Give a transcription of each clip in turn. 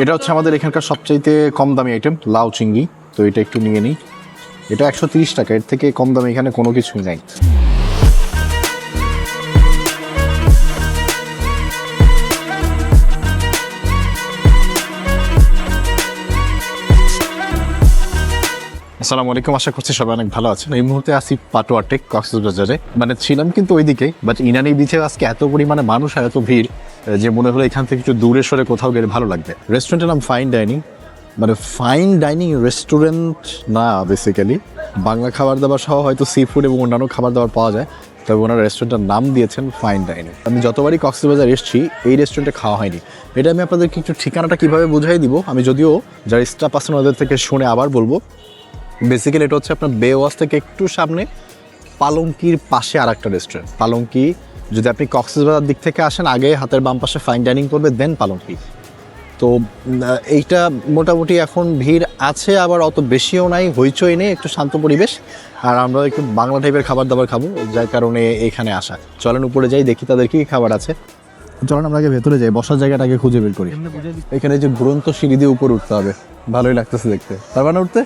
এটা হচ্ছে আমাদের এখানকার সবচাইতে কম দামি আইটেম, লাউ চিংড়ি। তো এটা একটু নিয়ে নিই। এটা 130 টাকা, এর থেকে কম দামে এখানে কোনো কিছুই নাই। আসসালামু আলাইকুম, আশা করছি সবাই অনেক ভালো আছেন। এই মুহূর্তে আসি পাটোয়া টেক কক্সবাজারে, মানে ছিলাম কিন্তু ওইদিকেই, বাট ইনানি বিচে আজকে এত পরিমাণে মানুষ আর এত ভিড় যে মনে হলো এখান থেকে একটু দূরে সরে কোথাও গেলে ভালো লাগবে। রেস্টুরেন্টের নাম ফাইন ডাইনিং, মানে ফাইন ডাইনিং রেস্টুরেন্ট না, বেসিক্যালি বাংলা খাবার দাবার সহ হয়তো সি ফুড এবং অন্যান্য খাবার দাবার পাওয়া যায়, তবে ওনার রেস্টুরেন্টের নাম দিয়েছেন ফাইন ডাইনিং। আমি যতবারই কক্সবাজার এসেছি এই রেস্টুরেন্টে খাওয়া হয়নি। এটা আমি আপনাদেরকে একটু ঠিকানাটা কীভাবে বুঝাই দিব, আমি যদিও যারা স্টাফ আছেন ওদের থেকে শুনে আবার বলবো। বেসিক্যালি এটা হচ্ছে আপনার বে ওয়াশ থেকে একটু সামনে পালঙ্কির পাশে আর একটা রেস্টুরেন্ট। পালঙ্কি যদি আপনি কক্সবাজার দিক থেকে আসেন, আগে হাতের বাম পাশে ফাইন ডাইনিং করবে, দেন পালঙ্কি। তো এইটা মোটামুটি এখন ভিড় আছে, আবার অত বেশিও নাই, হইচই নেই, একটু শান্ত পরিবেশ। আর আমরা একটু বাংলা টাইপের খাবার দাবার খাবো, যার কারণে এখানে আসা। চলেন উপরে যাই, দেখি তাদের কী খাবার আছে। চলেন আমরা আগে ভেতরে যাই, বসার জায়গাটাকে খুঁজে বের করি। এখানে যে ঘুরন্ত সিঁড়ি দিয়ে উপরে উঠতে হবে, ভালোই লাগতেছে দেখতে। পারবা না উঠতে?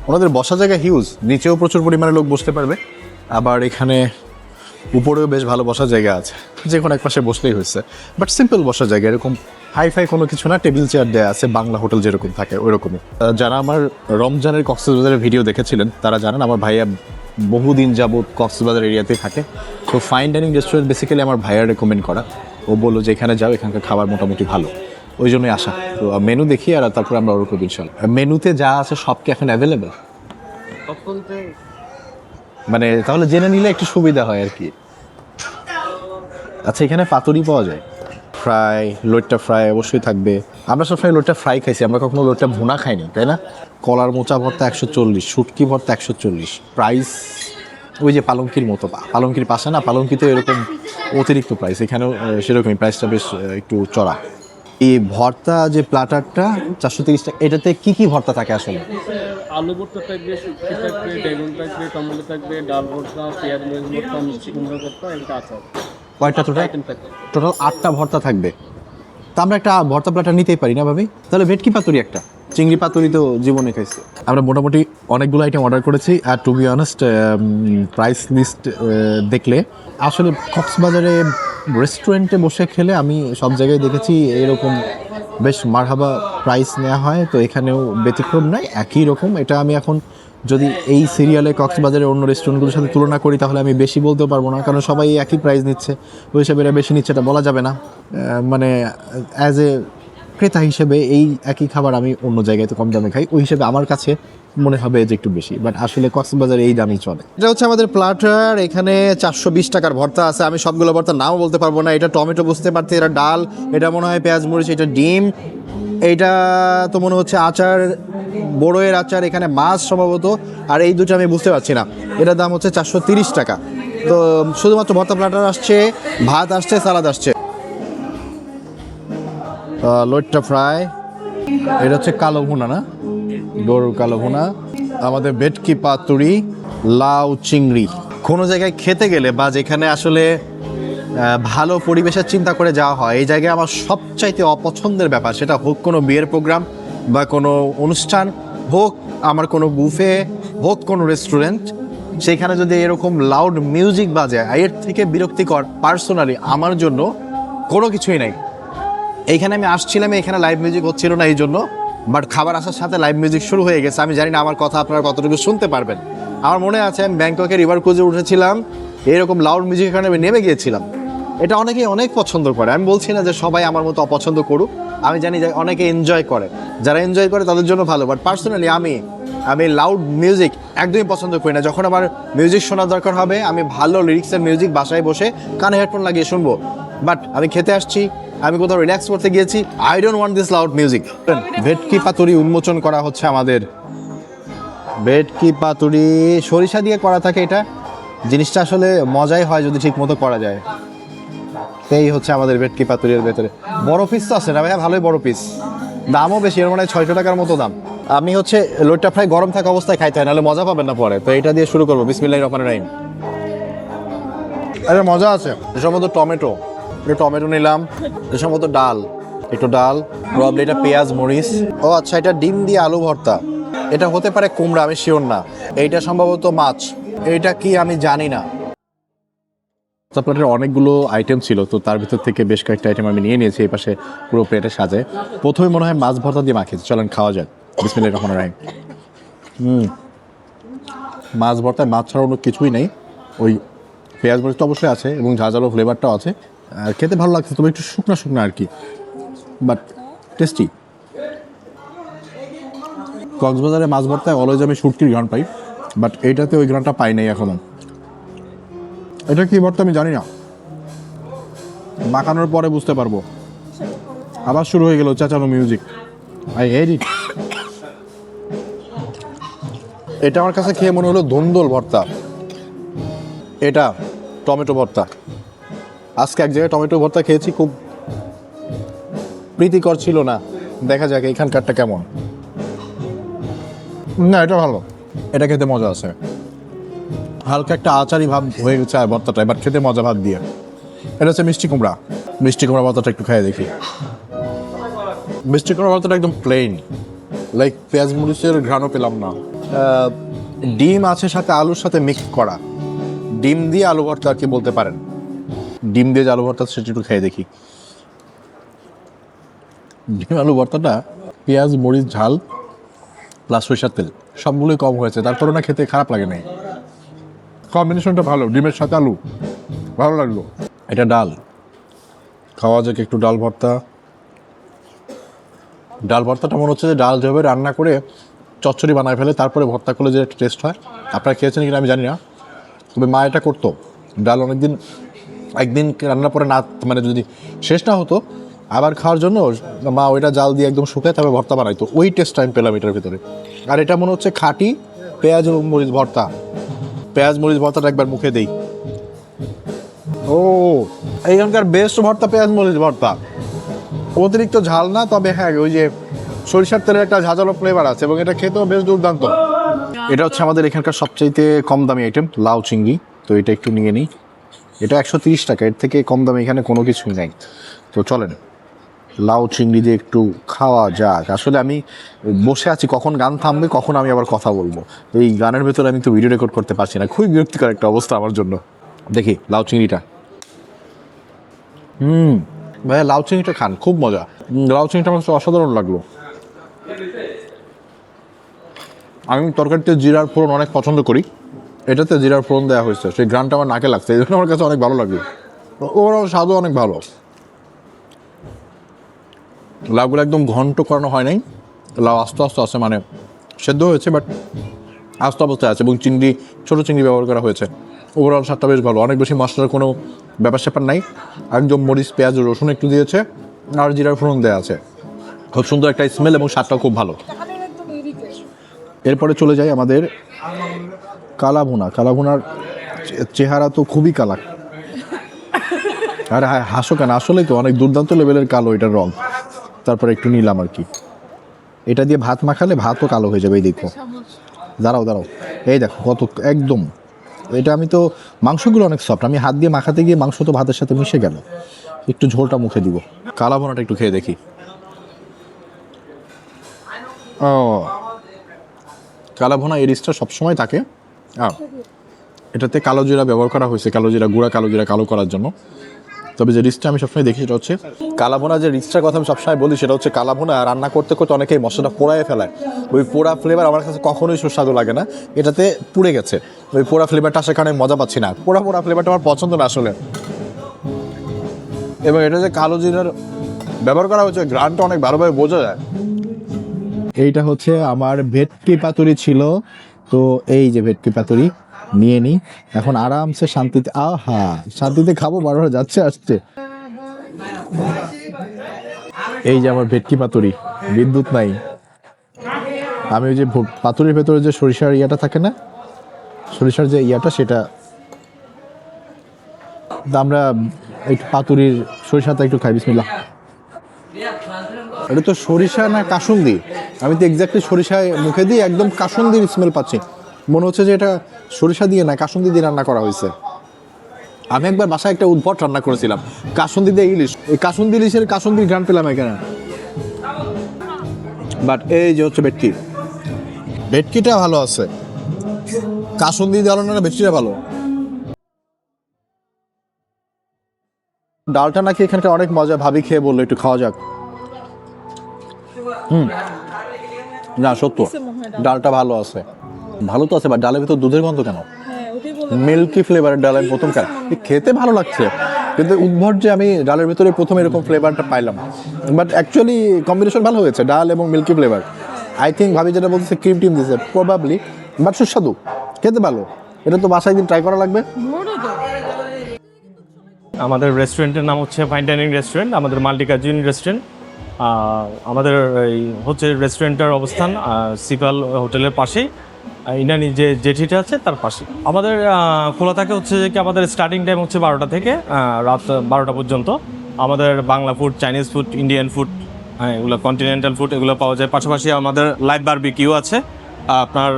ওনাদের বসার জায়গা হিউজ, নিচেও প্রচুর পরিমাণে লোক বসতে পারবে, আবার এখানে উপরেও বেশ ভালো বসার জায়গা আছে, যে কোনো এক পাশে বসলেই হয়েছে। বাট সিম্পল বসার জায়গা, এরকম হাইফাই কোনো কিছু না, টেবিল চেয়ার দেওয়া আছে, বাংলা হোটেল যেরকম থাকে ওইরকমই। যারা আমার রমজানের কক্সবাজারের ভিডিও দেখেছিলেন তারা জানেন আমার ভাইয়া বহুদিন যাবৎ কক্সবাজার এরিয়াতে থাকে। তো ফাইন ডাইনিং রেস্টুরেন্ট বেসিক্যালি আমার ভাইয়া রেকমেন্ড করা। ও বললো যে এখানে যাও, এখানকার খাবার মোটামুটি ভালো, ওই জন্যই আসা। তো মেনু দেখি আর তারপরে আমরা ওরকম ইনশাল্লাহ। মেনুতে যা আছে সব কি এখন অ্যাভেলেবেল? মানে তাহলে জেনে নিলে একটু সুবিধা হয় আর কি। আচ্ছা, এখানে পাতুরি পাওয়া যায়, ফ্রাই, লোটটা ফ্রাই অবশ্যই থাকবে। আমরা সবসময় লোটটা ফ্রাই খাইছি, আমরা কখনো লোটটা ভুনা খাইনি, তাই না? কলার মোচা ভর্তা 140, শুটকি ভর্তা 140। প্রাইস ওই যে পালঙ্কির মতো, পালঙ্কির পাশে না, পালঙ্কিতে এরকম অতিরিক্ত প্রাইস, এখানেও সেরকমই প্রাইসটা বেশ একটু চড়া। এই ভর্তা যে প্লাটারটা 430 টাকা, এটাতে কি কি ভর্তা থাকে আসলে? আলু ভর্তা থাকবে, শুটকি থাকবে, বেগুন থাকবে, টমেটো থাকবে, ডাল ভর্তা, পেঁয়াজ মরিচ ভর্তা, মিষ্টি কুমড়ো ভর্তা, এটা আচার। কয়টা টোটাল 8টা ভর্তা থাকবে। তা আমরা একটা ভর্তা প্লাটার নিতেই পারি না ভাবি? তাহলে ভেটকি পাতুরি একটা, চিংড়ি পাতুরি তো জীবনে খাইছি। আমরা মোটামুটি অনেকগুলো আইটেম অর্ডার করেছি, আর to be honest price list দেখলে আসলে কক্সবাজারে রেস্টুরেন্টে বসে খেলে আমি সব জায়গায় দেখেছি এরকম বেশ মারহাবা প্রাইস নেওয়া হয়। তো এখানেও ব্যতিক্রম নয়, একই রকম। এটা আমি এখন যদি এই সিরিয়ালে কক্সবাজারের অন্য রেস্টুরেন্টগুলোর সাথে তুলনা করি তাহলে আমি বেশি বলতেও পারবো না, কারণ সবাই একই প্রাইস নিচ্ছে, ওই হিসাবে এরা বেশি নিচ্ছে এটা বলা যাবে না। মানে অ্যাজ এ ক্রেতা হিসেবে এই একই খাবার আমি অন্য জায়গায় তো কম দামে খাই, ওই হিসেবে আমার কাছে মনে হবে যে একটু বেশি, বাট আসলে কক্সবাজারে এই দামই চলে। এটা হচ্ছে আমাদের প্লাটার, এখানে 420 টাকার ভর্তা আছে। আমি সবগুলো ভর্তা নাও বলতে পারবো না। এটা টমেটো বুঝতে পারছি, এটা ডাল, এটা মনে হয় পেঁয়াজ মরিচ, এটা ডিম, এইটা তো মনে হচ্ছে আচার, বড়োয়ের আচার, এখানে মাছ সম্ভবত, আর এই দুটো আমি বুঝতে পারছি না। এটার দাম হচ্ছে 430 টাকা। তো শুধুমাত্র ভর্তা প্লাটার আসছে, ভাত আসছে, সালাদ আসছে। লোটটা ফ্রাই, এটা হচ্ছে কালো ভুনা না, গরুর কালো ভুনা, আমাদের ভেটকি পাতুরি, লাউ চিংড়ি। কোনো জায়গায় খেতে গেলে বা যেখানে আসলে ভালো পরিবেশের চিন্তা করে যাওয়া হয়, এই জায়গায় আমার সবচাইতে অপছন্দের ব্যাপার, সেটা হোক কোনো বিয়ের প্রোগ্রাম বা কোনো অনুষ্ঠান, হোক আমার কোনো বুফে, হোক কোনো রেস্টুরেন্ট, সেখানে যদি এরকম লাউড মিউজিক বাজে, এর থেকে বিরক্তিকর পার্সোনালি আমার জন্য কোনো কিছুই নাই। এইখানে আমি আসছিলাম, এখানে লাইভ মিউজিক হচ্ছিল না এই জন্য, বাট খাবার আসার সাথে লাইভ মিউজিক শুরু হয়ে গেছে। আমি জানি না আমার কথা আপনারা কতটুকু শুনতে পারবেন। আমার মনে আছে আমি ব্যাংককের রিভার ক্রুজে উঠেছিলাম, এরকম লাউড মিউজিক এখানে আমি নেমে গিয়েছিলাম। এটা অনেকেই অনেক পছন্দ করে, আমি বলছি না যে সবাই আমার মতো অপছন্দ করুক, আমি জানি যে অনেকে এনজয় করে, যারা এনজয় করে তাদের জন্য ভালো, বাট পার্সোনালি আমি লাউড মিউজিক একদমই পছন্দ করি না। যখন আমার মিউজিক শোনার দরকার হবে, আমি ভালো লিরিক্সের মিউজিক বাসায় বসে কানে হেডফোন লাগিয়ে শুনবো, বাট আমি খেতে আসছি, আমি কোথাও রিল্যাক্স করতে গিয়েছি, I don't want this loud music. ভেটকি পাতুরি উন্মোচন করা হচ্ছে আমাদের। ভেটকি পাতুরি সরিষা দিয়ে করা থাকে, এটা জিনিসটা আসলে মজাই হয় যদি ঠিক মতো করা যায়। এই হচ্ছে আমাদের ভেটকি পাতুরির ভেতরে বড় পিস তো আছে না ভাইয়া, ভালোই বড় পিস, দামও বেশি, এর মানে 600 টাকার মতো দাম। আমি হচ্ছে লোটটা ফ্রাই গরম থাকা অবস্থায় খাইতে হয়, নাহলে মজা পাবেন না পরে। তো এটা দিয়ে শুরু করবো, বিসমিল্লাহির রহমানির রহিম। আরে মজা আছে, এর সম্ভবত টমেটো, টমেটো নিলাম, এর সম্ভবত ডাল, একটু ডাল, প্রবলি এটা পেঁয়াজ মরিচ। ও আচ্ছা, এটা ডিম দিয়ে আলু ভর্তা। এটা হতে পারে কুমড়া, আমি শিওর না। এইটা সম্ভবত মাছ, এইটা কি আমি জানি না। প্লেটের অনেকগুলো আইটেম ছিল, তো তার ভিতর থেকে বেশ কয়েকটা আইটেম আমি নিয়ে নিয়েছি। এই পাশে পুরো প্লেটে সাজে। প্রথমে মনে হয় মাছ ভর্তা দিয়ে মাখিয়েছি, চলেন খাওয়া যাক। বিসমিল্লাহির রহমানির রহিম। মাছ ভর্তায় মাছ ছাড়া অন্য কিছুই নেই। ওই পেঁয়াজ মরিচ তো অবশ্যই আছে এবং ঝাঁঝালো ফ্লেভারটাও আছে। আর খেতে ভালো লাগছে, তবে একটু শুকনা শুকনা আর কি, বাট টেস্টি। কক্সবাজারে মাছ ভর্তায় অলওয়েজ আমি শুটকির ঘ্রাণ পাই, বাট এইটাতে ওই ঘ্রাণটা পাই নাই এখনো। এটা কি ভর্তা আমি জানি না, মাখানোর পরে বুঝতে পারবো। আবার শুরু হয়ে গেল চেঁচানো মিউজিক, আই হেট ইট। এটা আমার কাছে খেয়ে মনে হলো ধুন্দল ভর্তা, এটা টমেটো ভর্তা। আজকে এক জায়গায় টমেটো ভর্তা খেয়েছি, খুব প্রীতিকর ছিল না। দেখা যাক এইখানকারটা কেমন। না, এটা ভালো, এটা খেতে মজা আছে। হালকা একটা আচারি ভাব হয়ে গেছে আর ভর্তাটা, এবার খেতে মজা ভাত দিয়ে। এটা হচ্ছে মিষ্টি কুমড়া। মিষ্টি কুমড়া ভর্তাটা একটু খেয়ে দেখি। মিষ্টি কুমড়া ভর্তাটা একদম প্লেন, লাইক পেঁয়াজ মরিচের ঘ্রাণও পেলাম না। ডিম আছে সাথে, আলুর সাথে মিক্স করা। ডিম দিয়ে আলু ভর্তা আর কি বলতে পারেন। ডিম দিয়ে যে আলু ভর্তা সেটা একটু খেয়ে দেখি। ডিম আলু ভর্তাটা পেঁয়াজ মরিচ ঝাল প্লাস সরিষার তেল সবগুলোই কম হয়েছে, তারপরে না খেতে খারাপ লাগে নাই। কম্বিনেশনটা ভালো, ডিমের সাথে আলু ভালো লাগলো। এটা ডাল, খাওয়া যাক একটু ডাল ভর্তা। ডাল ভর্তাটা মনে হচ্ছে যে ডাল যেভাবে রান্না করে চচ্চড়ি বানায় ফেলে তারপরে ভর্তা করলে যে টেস্ট হয়। আপনারা খেয়েছেন কিনা আমি জানি না, তবে মা এটা করতো। ডাল অনেকদিন, একদিন রান্নার পরে না, মানে যদি শেষ না হতো আবার খাওয়ার জন্য মা ওইটা জাল দিয়ে একদম শুকায় তারপরে ভর্তা বানাইতো। ওই টেস্ট আমি পেলাম এটার ভিতরে। আর এটা মনে হচ্ছে খাঁটি পেঁয়াজ এবং মরিচ ভর্তা। পেঁয়াজ মরিচ ভর্তাটা একবার মুখে দেই। ও, এইখানকার বেস্ট ভর্তা পেঁয়াজ মরিচ ভর্তা। অতিরিক্ত ঝাল না, তবে হ্যাঁ ওই যে সরিষার তেলের একটা ঝাঁঝালো ফ্লেভার আছে এবং এটা খেতেও বেশ দুর্দান্ত। এটা হচ্ছে আমাদের এখানকার সবচাইতে কম দামি আইটেম, লাউ চিংড়ি। তো এটা একটু নিয়ে নিই। এটা 130 টাকা, এর থেকে কম দামে এখানে কোনো কিছুই নাই। তো চলেন লাউ চিংড়ি দিয়ে একটু খাওয়া যাক। আসলে আমি বসে আছি, কখন গান থামবে, কখন আমি আবার কথা বলবো। এই গানের ভেতরে আমি তো ভিডিও রেকর্ড করতে পারছি না, খুবই বিরক্তিকর একটা অবস্থা আমার জন্য। দেখি লাউ চিংড়িটা। ভাইয়া লাউ চিংড়িটা খান, খুব মজা। লাউ চিংড়িটা আমার কাছে অসাধারণ লাগলো। আমি তরকারিতে জিরার ফোড়ন অনেক পছন্দ করি, এটাতে জিরার ফোড়ন দেওয়া হয়েছে, সেই ঘ্রাণটা আমার নাকে লাগছে, এই জন্য আমার কাছে অনেক ভালো লাগলো। ওভারঅল স্বাদও অনেক ভালো। লাউগুলো একদম ঘন্ট করানো হয় নাই, লাউ আস্তে আস্তে আছে, মানে সেদ্ধ হয়েছে বাট আস্তে অবস্থায় আছে, এবং চিংড়ি ছোটো চিংড়ি ব্যবহার করা হয়েছে। ওভারঅল স্বাদটা বেশ ভালো, অনেক বেশি মশলার কোনো ব্যাপার স্যাপার নাই। একদম মরিচ পেঁয়াজ রসুন একটু দিয়েছে আর জিরার ফোড়ন দেওয়া আছে, খুব সুন্দর একটা স্মেল এবং স্বাদটাও খুব ভালো। এরপরে চলে যাই আমাদের কালাভুনা। কালাভুনার চেহারা তো খুবই কালা। আরে হ্যাঁ, হাসো কেন, আসলেই তো অনেক দুর্দান্ত লেভেলের কালো এটার রং। তারপরে একটু নিলাম আর কি। এটা দিয়ে ভাত মাখালে ভাতও কালো হয়ে যাবে, এই দেখো। দাঁড়াও দাঁড়াও, এই দেখো কত একদম। এটা আমি তো, মাংসগুলো অনেক সফট, আমি হাত দিয়ে মাখাতে গিয়ে মাংস তো ভাতের সাথে মিশে গেল। একটু ঝোলটা মুখে দিব। কালাভুনাটা একটু খেয়ে দেখি। ও, কালাভুনা এই রিচটা সবসময় থাকে। এটাতে কালো জিরা ব্যবহার করা হয়েছে, কালো জিরা গুঁড়া, কালো জিরা কালো করার জন্য। তবে যে রিচটা আমি সবসময় দেখি সেটা হচ্ছে কালাভুনা। যে রিচটার কথা আমি সবসময় বলি সেটা হচ্ছে কালাভুনা রান্না করতে করতে অনেকেই মশলাটা পোড়ায় ফেলায়। ওই পোড়া ফ্লেভার আমার কাছে কখনোই সুস্বাদু লাগে না, এটাতে পুড়ে গেছে। ওই পোড়া ফ্লেভারটা সেখানে মজা পাচ্ছি না, পোড়া ফ্লেভারটা আমার পছন্দ না আসলে। এবং এটা যে কালো জিরার ব্যবহার করা হচ্ছে, ঘ্রাণটা অনেক ভালোভাবে বোঝা যায়। এইটা হচ্ছে আমার ভেটকি পাতুরি ছিল, তো এই যে ভেটকি পাতুরি নিয়ে নিই এখন আরামসে শান্তিতে। আহা, শান্তিতে খাবো, বারবার যাচ্ছে আসছে। এই যে আমার ভেটকি পাতুরি, বিদ্যুৎ নাই। আমি ওই যে পাতুরির ভেতরে যে সরিষার ইয়াটা থাকে না, সরিষার যে ইয়াটা, সেটা আমরা একটু পাতুরির সরিষাটা একটু খাই। বিসমিল্লাহ। এটা তো সরিষা না কাসুন্দি, আমি তো এক্স্যাক্টলি সরিষায় মুখে দিয়ে একদম কাসুন্দির স্মেল পাচ্ছি। মনে হচ্ছে যে এটা সরিষা দিয়ে না কাসুন্দি দিয়ে রান্না করা হয়েছে। আমি একবার বাসায় একটা উদ্ভট রান্না করেছিলাম, কাসুন্দি দিয়ে ইলিশ। ওই কাসুন্দি ইলিশের কাসুন্দির ঘ্রাণ পেলাম এখানে। বাট এই যে হচ্ছে ভেটকি, ভেটকিটা ভালো আছে, কাসুন্দি দেওয়ার না, ভেটকিটা ভালো। ডালটা নাকি এখানকার অনেক মজা, ভাবি খেয়ে বললো একটু খাওয়া যাক। না সত্য, ডালটা ভালো আছে, ভালো তো আছে, বাট ডালের ভিতর দুধের গন্ধ কেন? মিল্কি ফ্লেভারের ডাল আমি প্রথম খাই, খেতে ভালো লাগছে, কিন্তু উদ্ভট যে আমি ডালের ভিতরে প্রথম এরকম ফ্লেভারটা পাইলাম। বাট অ্যাকচুয়ালি কম্বিনেশন ভালো হয়েছে, ডাল এবং মিল্কি ফ্লেভার। আই থিঙ্ক ভাবি যেটা বলতেছে ক্রিম টিম দিয়েছে প্রবাবলি, বাট সুস্বাদু, খেতে ভালো। এটা তো বাসায় একদিন ট্রাই করা লাগবে। আমাদের রেস্টুরেন্টের নাম হচ্ছে ফাইন ডাইনিং রেস্টুরেন্ট, আমাদের মাল্টি কাজিন রেস্টুরেন্ট। আমাদের এই হচ্ছে রেস্টুরেন্টের অবস্থান সিপাল হোটেলের পাশেই, ইনানি যে জেঠিটা আছে তার পাশে। আমাদের খোলা থাকে হচ্ছে যে কি আমাদের স্টার্টিং টাইম হচ্ছে 12টা থেকে রাত 12টা পর্যন্ত। আমাদের Bangla food, Chinese food, Indian food, এগুলো কন্টিনেন্টাল ফুড এগুলো পাওয়া যায়। পাশাপাশি আমাদের লাইভ বারবিকিউ আছে, আপনার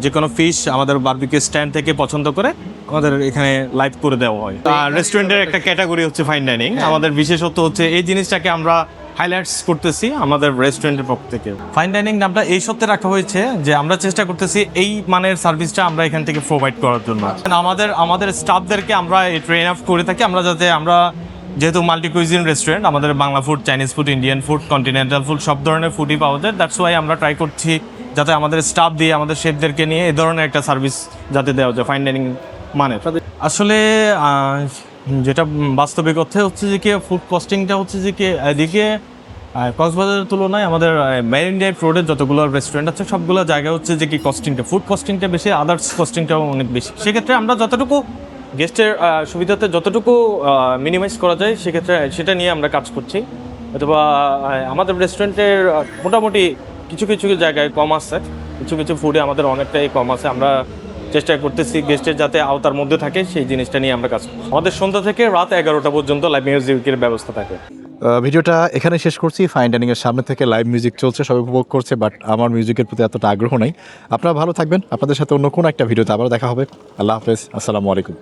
যে কোনো ফিশ আমাদের বারবিকিউ স্ট্যান্ড থেকে পছন্দ করে আমাদের এখানে লাইভ করে দেওয়া হয়। রেস্টুরেন্টের একটা ক্যাটাগরি হচ্ছে ফাইন ডাইনিং। আমাদের বিশেষত্ব হচ্ছে এই জিনিসটাকে আমরা হাইলাইটস করতেছি আমাদের রেস্টুরেন্টের পক্ষ থেকে। ফাইন ডাইনিং নামটা এই সত্যি রাখা হয়েছে যে আমরা চেষ্টা করতেছি এই মানের সার্ভিসটা আমরা এখান থেকে প্রোভাইড করার জন্য। আমাদের স্টাফদেরকে আমরা ট্রেন আপ করে থাকি, আমরা যাতে আমরা যেহেতু মাল্টি কুইজিন রেস্টুরেন্ট, আমাদের Bangla food, Chinese food, Indian food, continental food সব ধরনের ফুডই পাওয়া যায়। দ্যাটস ওয়াই আমরা ট্রাই করছি যাতে আমাদের স্টাফ দিয়ে, আমাদের শেফদেরকে নিয়ে এই ধরনের একটা সার্ভিস যাতে দেওয়া যায় ফাইন ডাইনিং মানে। আসলে যেটা বাস্তবিক অর্থে হচ্ছে যে কি ফুড কস্টিংটা হচ্ছে যে কি এদিকে কক্সবাজারের তুলনায় আমাদের মেরিন ড্রাইভ রোডের যতগুলো রেস্টুরেন্ট আছে সবগুলো জায়গায় হচ্ছে যে কি কস্টিংটা, ফুড কস্টিংটা বেশি, আদার্স কস্টিংটাও অনেক বেশি। সেক্ষেত্রে আমরা যতটুকু গেস্টের সুবিধাতে যতটুকু মিনিমাইজ করা যায় সেক্ষেত্রে সেটা নিয়ে আমরা কাজ করছি। অথবা আমাদের রেস্টুরেন্টের মোটামুটি কিছু কিছু জায়গায় কম আছে, কিছু কিছু ফুডে আমাদের অনেকটাই কম আছে। আমরা চেষ্টা করতেছি গেস্টের যাতে আওতার মধ্যে থাকে সেই জিনিসটা নিয়ে আমরা কাজ করছি। আমাদের সন্ধ্যা থেকে রাত 11টা পর্যন্ত লাইভ মিউজিকের ব্যবস্থা থাকে। ভিডিওটা এখানে শেষ করছি। ফাইন ডাইনিংয়ের সামনে থেকে লাইভ মিউজিক চলছে, সবাই উপভোগ করছে, বাট আমার মিউজিকের প্রতি এতটা আগ্রহ নেই। আপনারা ভালো থাকবেন, আপনাদের সাথে অন্য কোনো একটা ভিডিওতে আবার দেখা হবে। আল্লাহ হাফেজ, আসসালামু আলাইকুম।